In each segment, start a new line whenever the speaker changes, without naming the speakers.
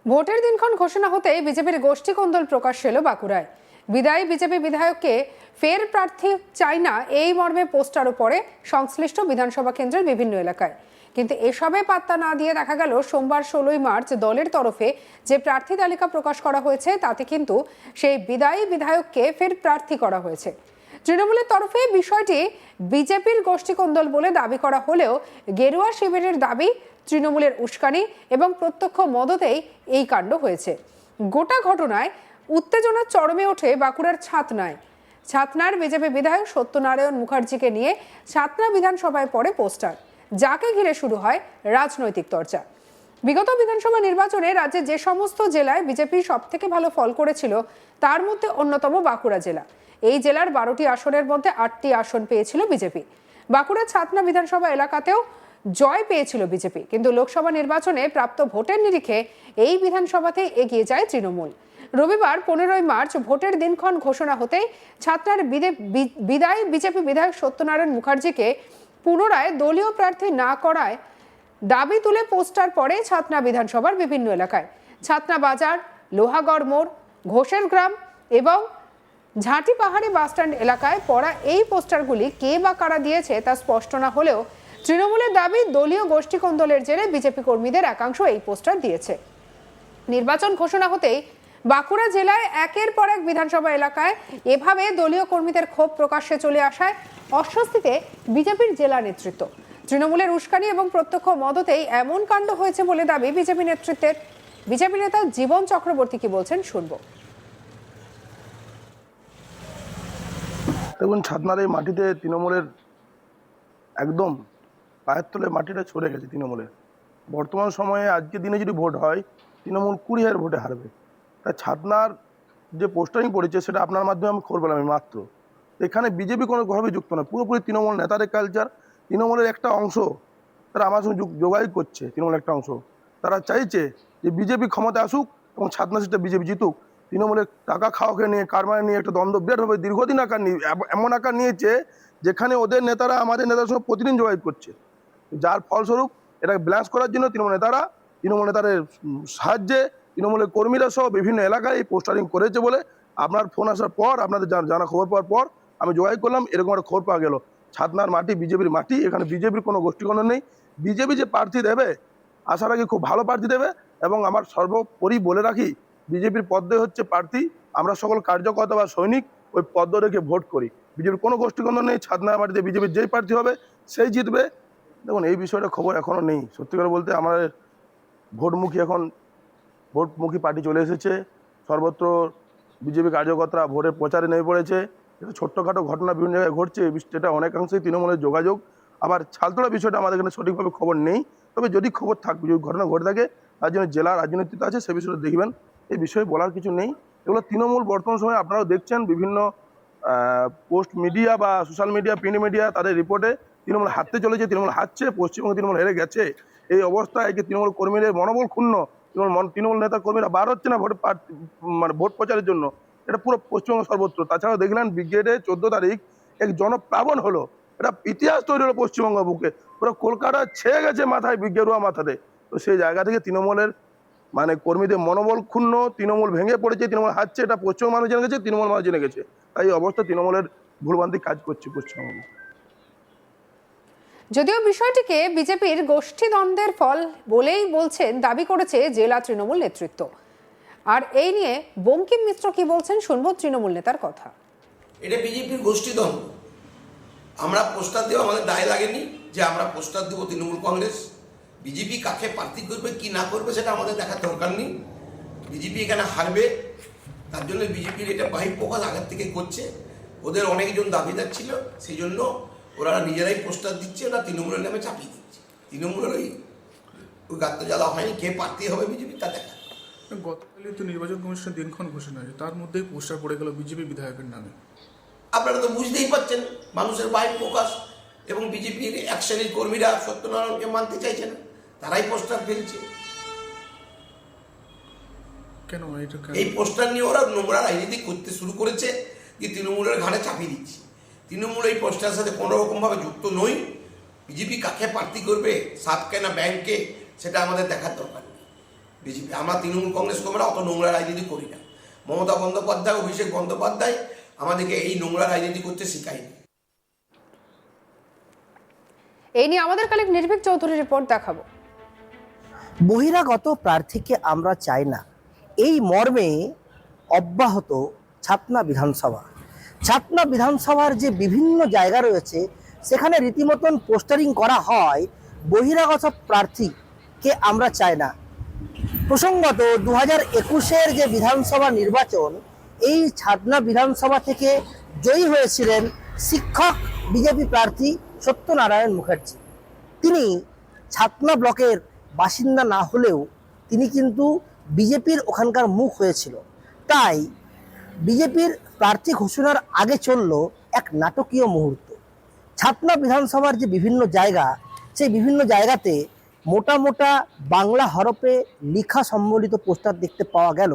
ভোটের দিনক্ষণ ঘোষণা হতেই বিজেপির গোষ্ঠী কোন্দল প্রকাশ এলো বাঁকুড়ায়। বিদায়ী বিজেপি বিধায়ককে ফের প্রার্থী চাই না এই মর্মে পোস্টারও পড়ে সংশ্লিষ্ট বিধানসভা কেন্দ্রের বিভিন্ন এলাকায়। কিন্তু এসবে পাত্তা না দিয়ে দেখা গেল সোমবার 16ই মার্চ দলের তরফে যে প্রার্থী তালিকা প্রকাশ করা হয়েছে তাতে কিন্তু সেই বিদায়ী বিধায়ককে ফের প্রার্থী করা হয়েছে। তৃণমূলের তরফে বিষয়টি বিজেপির গোষ্ঠী কোন্দল বলে দাবি করা হলেও গেরুয়া শিবিরের দাবি তৃণমূলের উস্কানি এবং প্রত্যক্ষ মদতেই এই কাণ্ড হয়েছে। গোটা ঘটনায় উত্তেজনার চরমে ওঠে বাঁকুড়ার ছাতনায়। ছাতনার বিজেপি বিধায়ক সত্যনারায়ণ মুখার্জিকে নিয়ে ছাতনা বিধানসভায় পড়ে পোস্টার, যাকে ঘিরে শুরু হয় রাজনৈতিক চর্চা। বিগত বিধানসভা নির্বাচনে রাজ্যে যে সমস্ত জেলায় বিজেপি সবথেকে ভালো ফল করেছিল তার মধ্যে অন্যতম বাঁকুড়া জেলা। এই জেলার 12টি আসনের মধ্যে 8টি আসন পেয়েছিল বিজেপি। বাঁকুড়া ছাতনা বিধানসভা এলাকাতেও জয় পেয়েছিল বিজেপি, কিন্তু লোকসভা নির্বাচনে প্রাপ্ত ভোটের নিরিখে এই বিধানসভাতে এগিয়ে যায় তৃণমূল। রবিবার 15ই মার্চ ভোটের দিনক্ষণ ঘোষণা হতেই ছাতনার বিদায়ী বিজেপি বিধায়ক সত্যনারায়ণ মুখার্জিকে পুনরায় দলীয় প্রার্থী না করায় দাবি তুলে পোস্টার পড়ে ছাতনা বিধানসভার বিভিন্ন এলাকায়। ছাতনা বাজার, লোহাগড় মোড়, ঘোষের গ্রাম এবং ঝাঁটি পাহাড়ি বাসস্ট্যান্ড এলাকায় পড়া এই পোস্টারগুলি কে বা কারা দিয়েছে তা স্পষ্ট না হলেও তৃণমূলের দাবি দলীয় গোষ্ঠী কোন্দলের জেরে বিজেপি কর্মীদের একাংশ এই পোস্টার দিয়েছে। নির্বাচন ঘোষণা হতেই বাঁকুড়া জেলায় একের পর এক বিধানসভা এলাকায় এভাবে দলীয় কর্মীদের ক্ষোভ প্রকাশ্যে চলে আসায় অস্বস্তিতে বিজেপির জেলা নেতৃত্ব। তৃণমূলের উস্কানি এবং প্রত্যক্ষ মদতেই এমন কাণ্ড হয়েছে বলে দাবি বিজেপি নেতৃত্বের। বিজেপি নেতা জীবন চক্রবর্তী কি বলছেন শুনবো।
দেখুন, ছাতনার এই মাটিতে তৃণমূলের একদম পায়ের তলে মাটিটা ছড়ে গেছে। তৃণমূলের বর্তমান সময়ে আজকে দিনে যদি ভোট হয় তৃণমূল 20,000 ভোটে হারবে। তাই ছাতনার যে পোস্টারিং পড়েছে সেটা আপনার মাধ্যমে আমি খবর পেলাম মাত্র। এখানে বিজেপি কোনোভাবে যুক্ত নয়, পুরোপুরি তৃণমূল নেতাদের কালচার। তৃণমূলের একটা অংশ তারা আমার সঙ্গে যোগাযোগ করছে। তৃণমূলের একটা অংশ তারা চাইছে যে বিজেপি ক্ষমতা আসুক এবং ছাতনা সিটটা বিজেপি জিতুক। তৃণমূলের টাকা খাওয়াকে নিয়ে, কারমানে নিয়ে একটা দ্বন্দ্ব বিরাটভাবে দীর্ঘদিন আকার নিয়ে এমন আকার নিয়েছে যেখানে ওদের নেতারা আমাদের নেতার সঙ্গে প্রতিদিন যোগাযোগ করছে, যার ফলস্বরূপ এটাকে ব্যালেন্স করার জন্য তৃণমূল নেতাদের সাহায্যে তৃণমূলের কর্মীরা সহ বিভিন্ন এলাকায় এই পোস্টারিং করেছে বলে আপনার ফোন আসার পর, আপনাদের জানা খবর পাওয়ার পর আমি যোগাযোগ করলাম। এরকম একটা খবর পাওয়া গেল। ছাতনার মাটি বিজেপির মাটি, এখানে বিজেপির কোনো গোষ্ঠীকরণ নেই। বিজেপি যে প্রার্থী দেবে আশা রাখি খুব ভালো প্রার্থী দেবে। এবং আমার সর্বোপরি বলে রাখি, বিজেপির পদ্মে হচ্ছে প্রার্থী, আমরা সকল কার্যকর্তা বা সৈনিক ওই পদ্ম রেখে ভোট করি। বিজেপির কোনো গোষ্ঠীকরণ নেই। ছাতনার মাটিতে বিজেপির যেই প্রার্থী হবে সেই জিতবে। দেখুন, এই বিষয়টা খবর এখনও নেই। সত্যি করে বলতে আমাদের ভোটমুখী পার্টি চলে এসেছে। সর্বত্র বিজেপি কার্যকর্তারা ভোটের প্রচারে নেমে পড়েছে। এটা ছোট্টখাটো ঘটনা বিভিন্ন জায়গায় ঘটছে, এটা অনেকাংশেই তৃণমূলের যোগাযোগ। আবার ছালতোড়া বিষয়টা আমাদের এখানে সঠিকভাবে খবর নেই। তবে যদি খবর থাকবে, যদি ঘটনা ঘটে থাকে, তার জন্য জেলা রাজনীতিতে আছে, সে বিষয়টা দেখবেন। এই বিষয়ে বলার কিছু নেই। এগুলো তৃণমূল বর্তমান সময়ে আপনারাও দেখছেন বিভিন্ন পোস্ট মিডিয়া বা সোশ্যাল মিডিয়া, প্রিন্ট মিডিয়া, তাদের রিপোর্টে তৃণমূল হারতে চলেছে, তৃণমূল হারছে, পশ্চিমবঙ্গে তৃণমূল হেরে গেছে। এই অবস্থায় যে তৃণমূল কর্মীদের মনোবল ক্ষুণ্ণ, তৃণমূল নেতা কর্মীরা বার হচ্ছে না ভোট প্রচারের জন্য, এটা পুরো পশ্চিমবঙ্গ সর্বত্র। তাছাড়াও দেখলেন ব্রিগেডে 14 তারিখ এক জনপ্লাবন হলো। এটা ইতিহাস তৈরি হলো পশ্চিমবঙ্গ বুকে। পুরো কলকাতা ছেয়ে গেছে মাথায়, গেরুয়া মাথাতে। তো সেই জায়গা থেকে তৃণমূলের কর্মীদের মনোবল ক্ষুণ্ণ, তৃণমূল ভেঙে পড়েছে, তৃণমূল হারছে, এটা পশ্চিমবঙ্গ মানুষ জেনে গেছে, তৃণমূল মানুষ জেনে গেছে। তাই এই অবস্থা তৃণমূলের ভুলভ্রান্তি কাজ করছে পশ্চিমবঙ্গে।
যদিও বিষয়টিকে বিজেপির গোষ্ঠী দ্বন্দ্বের ফল বলেই বলছেন, দাবি করেছে জেলা তৃণমূল নেতৃত্ব। আর এই নিয়ে বঙ্কিম মিশ্র কি বলছেন শুনবো তৃণমূল নেতার কথা।
এটা বিজেপির গোষ্ঠী দ্বন্দ্ব। আমরা পোস্টার দেওয়া আমাদের দায় লাগেনি যে আমরা পোস্টার দেবো তৃণমূল কংগ্রেস। বিজেপি কাকে প্রার্থী করবে কি না করবে সেটা আমাদের দেখার দরকার নেই। বিজেপি এখানে হারবে, তার জন্য বিজেপির এটা বহিঃপ্রকাশ আগের থেকে করছে। ওদের অনেকজন দাবিদার ছিল, সেই জন্য ওরা নিজেরাই পোস্টার দিচ্ছে, ওরা তৃণমূলের নামে চাপিয়ে দিচ্ছে। তৃণমূলের ওই গাত্র জ্বালা হয়নি, কে প্রার্থী হবে বিজেপি তা দেখা।
গতকালই তো নির্বাচন কমিশনের দিনক্ষণ ঘোষণা হয়েছে, তার মধ্যেই পোস্টার পড়ে গেল বিজেপি বিধায়কের নামে।
আপনারা তো বুঝতেই পারছেন মানুষের বহিঃপ্রকাশ, এবং বিজেপির এক শ্রেণীর কর্মীরা সত্যনারায়ণকে মানতে চাইছে না, তারাই পোস্টার ফেলছে।
কেন
এই পোস্টার নিয়ে ওরা নোংরা রাজনীতি করতে শুরু করেছে, যে তৃণমূলের ঘাড়ে চাপিয়ে দিচ্ছে। তৃণমূল এই পোস্টারের সাথে কোনো রকমভাবে যুক্ত নই। বিজেপি কাকে প্রার্থী করবে, সাপকে না ব্যাংকে, সেটা আমাদের দেখার দরকার নেই। বিজেপি। আমরা তৃণমূল কংগ্রেস কর্মীরা অত নোংরা রাজনীতি করি না। মমতা বন্দ্যোপাধ্যায়, অভিষেক বন্দ্যোপাধ্যায় আমাদেরকে এই নোংরা রাজনীতি করতে শেখায়নি।
এই নিয়ে আমাদের কালেক্ট নির্ভীক চৌধুরী রিপোর্ট দেখাবো।
বহিরাগত প্রার্থীকে আমরা চাই না, এই মর্মে অব্যাহত ছাতনা বিধানসভা। ছাতনা বিধানসভার যে বিভিন্ন জায়গা রয়েছে সেখানে রীতিমতন পোস্টারিং করা হয়, বহিরাগত প্রার্থীকে আমরা চাই না। প্রসঙ্গত 2021-এর যে বিধানসভা নির্বাচন, এই ছাতনা বিধানসভা থেকে জয়ী হয়েছিলেন শিক্ষক বিজেপি প্রার্থী সত্যনারায়ণ মুখার্জি। তিনি ছাতনা ব্লকের বাসিন্দা না হলেও তিনি কিন্তু বিজেপির ওখানকার মুখ হয়েছিল। তাই বিজেপির প্রার্থী ঘোষণার আগে চলল এক নাটকীয় মুহূর্ত। ছাতনা বিধানসভার যে বিভিন্ন জায়গা, সেই বিভিন্ন জায়গাতে মোটা মোটা বাংলা হরফে লেখা সম্বলিত পোস্টার দেখতে পাওয়া গেল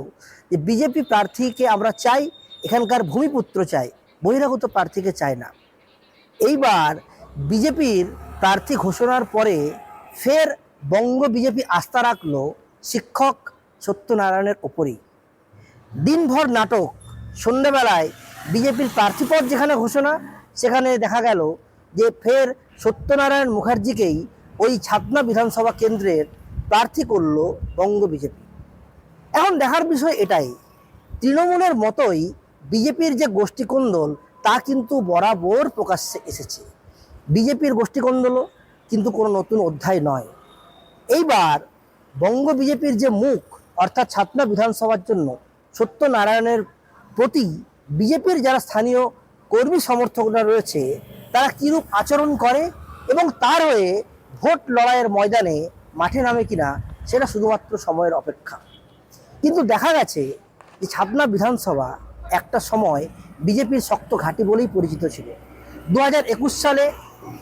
যে বিজেপি প্রার্থীকে আমরা চাই, এখানকার ভূমিপুত্র চাই, বহিরাগত প্রার্থীকে চাই না। এইবার বিজেপির প্রার্থী ঘোষণার পরে ফের বঙ্গ বিজেপি আস্থা রাখল শিক্ষক সত্যনারায়ণের ওপরেই। দিনভর নাটক, সন্ধ্যেবেলায় বিজেপির প্রার্থীপদ যেখানে ঘোষণা, সেখানে দেখা গেল যে ফের সত্যনারায়ণ মুখার্জিকেই ওই ছাতনা বিধানসভা কেন্দ্রের প্রার্থী করল বঙ্গ বিজেপি। এখন দেখার বিষয় এটাই, তৃণমূলের মতোই বিজেপির যে গোষ্ঠীকন্দল তা কিন্তু বরাবর প্রকাশ্যে এসেছে। বিজেপির গোষ্ঠীকন্দলও কিন্তু কোনো নতুন অধ্যায় নয়। এইবার বঙ্গ বিজেপির যে মুখ, অর্থাৎ ছাতনা বিধানসভার জন্য সত্যনারায়ণের প্রতি বিজেপির যারা স্থানীয় কর্মী সমর্থকরা রয়েছে তারা কীরূপ আচরণ করে এবং তার হয়ে ভোট লড়াইয়ের ময়দানে মাঠে নামে কিনা সেটা শুধুমাত্র সময়ের অপেক্ষা। কিন্তু দেখা গেছে যে ছাতনা বিধানসভা একটা সময় বিজেপির শক্ত ঘাঁটি বলেই পরিচিত ছিল। 2021 সালে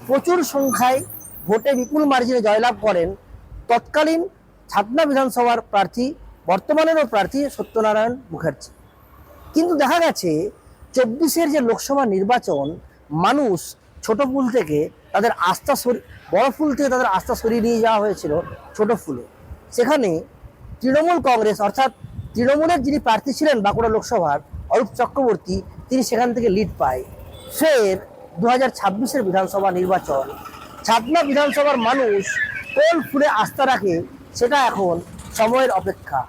প্রচুর সংখ্যায় ভোটে বিপুল মার্জিনে জয়লাভ করেন তৎকালীন ছাতনা বিধানসভার প্রার্থী, বর্তমানেরও প্রার্থী সত্যনারায়ণ মুখার্জি। কিন্তু দেখা গেছে 24-এর যে লোকসভা নির্বাচন, মানুষ ছোট ফুল থেকে তাদের আস্থা বড় ফুল থেকে তাদের আস্থা সরিয়ে নিয়ে যাওয়া হয়েছিল ছোট ফুলে। সেখানে তৃণমূল কংগ্রেস, অর্থাৎ তৃণমূলের যিনি প্রার্থী ছিলেন বাঁকুড়া লোকসভার অরূপ চক্রবর্তী, তিনি সেখান থেকে লিড পায়। ফের 2026-এর বিধানসভা নির্বাচন, ছাতনা বিধানসভার মানুষ কোন ফুলে আস্থা রাখে সেটা এখন সময়ের অপেক্ষা।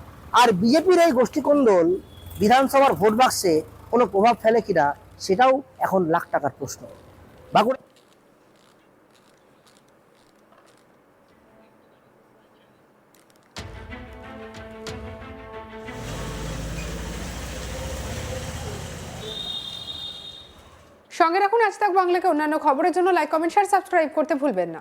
আর বিজেপির এই গোষ্ঠীকন্দল বিধানসভার ভোট বাক্সে কোনো প্রভাব ফেলে কিনা সেটাও এখন লাখ টাকার প্রশ্ন। বাঁকুড়া
সঙ্গে রাখুন আজ তাক বাংলাকে। অন্যান্য খবরের জন্য লাইক, কমেন্ট, শেয়ার, সাবস্ক্রাইব করতে ভুলবেন না।